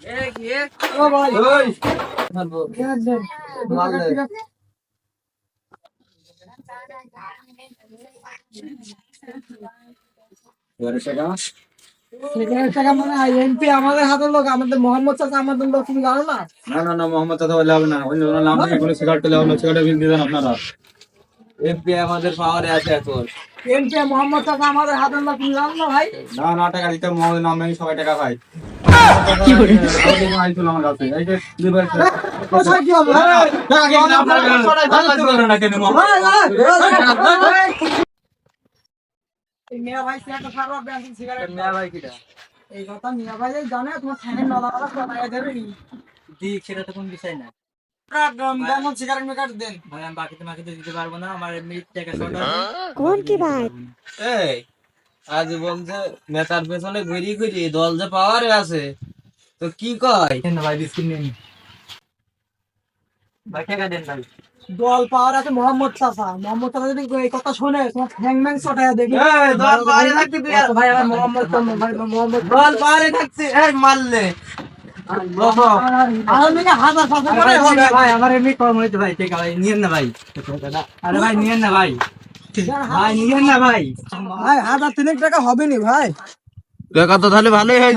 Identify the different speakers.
Speaker 1: ও ভাই
Speaker 2: ওই
Speaker 1: টাকা মানে এমপি আমাদের হাতের লোক, আমাদের মোহাম্মদ চাচা আমাদের লোক, তুমি জানো না?
Speaker 2: না না না, মোহাম্মদ চাচা বলে হবে না, অন্য কোনো নাম থেকে কোনো সিগারেট পেলে হবে, সিগারেট বিল দিবেন আপনারা।
Speaker 3: এমপি আমাদের পাওয়ারে আছে এখন।
Speaker 1: এমপি মোহাম্মদ চাচা আমাদের হাতের লোক, তুমি জানো না ভাই?
Speaker 2: না না, টাকা দিতে মোহাম্মদের নাম ভেঙে সবাই টাকা খায়। আইছিল আমার কাছে, এই যে লিভার
Speaker 1: কোথায় কি হবে?
Speaker 2: টাকা কেন আপনারা করেন না কেন
Speaker 1: এই মিয়া ভাই সিগারেট খাওয়া ব্যান্ড সিগারেট
Speaker 3: মিয়া ভাই কিটা
Speaker 1: এই কথা মিয়া ভাই জানে, তোমার ঠ্যাঙের নলাটা সরাইয়া দেবে নি।
Speaker 3: দিক সেটা তো কোন বিষয় না
Speaker 1: যেমন সিগারেট মেকার দেন
Speaker 3: ভাই, আমি বাকিতে দিতে পারবো না, আমার এমনি টাকা শর্ট আছে।
Speaker 4: कौन की बात?
Speaker 3: এই আজ বলছে নেতার পেছনে ঘুরি ঘুরি দল যে পাওয়ারে আছে, তো কি কয় না ভাই, বিস্কিট নিন ভাই, টাকা দেন ভাই।
Speaker 1: দল পাওয়ার আছে মোহাম্মদ চাচা, মোহাম্মদ চাচা যদি এই কথা শোনে তোমার ঠ্যাং ম্যাং সটাইয়া দেখি।
Speaker 3: এই দল পাওয়ারে থাকতে তুই আর
Speaker 1: ভাই আমার মোহাম্মদ চাচা, ভাই মোহাম্মদ
Speaker 3: দল পাওয়ারে থাকছে, এই মারলে
Speaker 1: আমার দিকে হাজার পাঁচশো করে হবে।
Speaker 3: ভাই, আমার এমনি কম হইতে ভাই, টাকা ভাই নিয়েন না ভাই। আরে ভাই নিয়েন না ভাই, ভাই নিয়েন না ভাই।
Speaker 1: ভাই 1000 3 টাকা হবে নি ভাই।
Speaker 3: টাকা তো তাহলে ভালোই হয়ে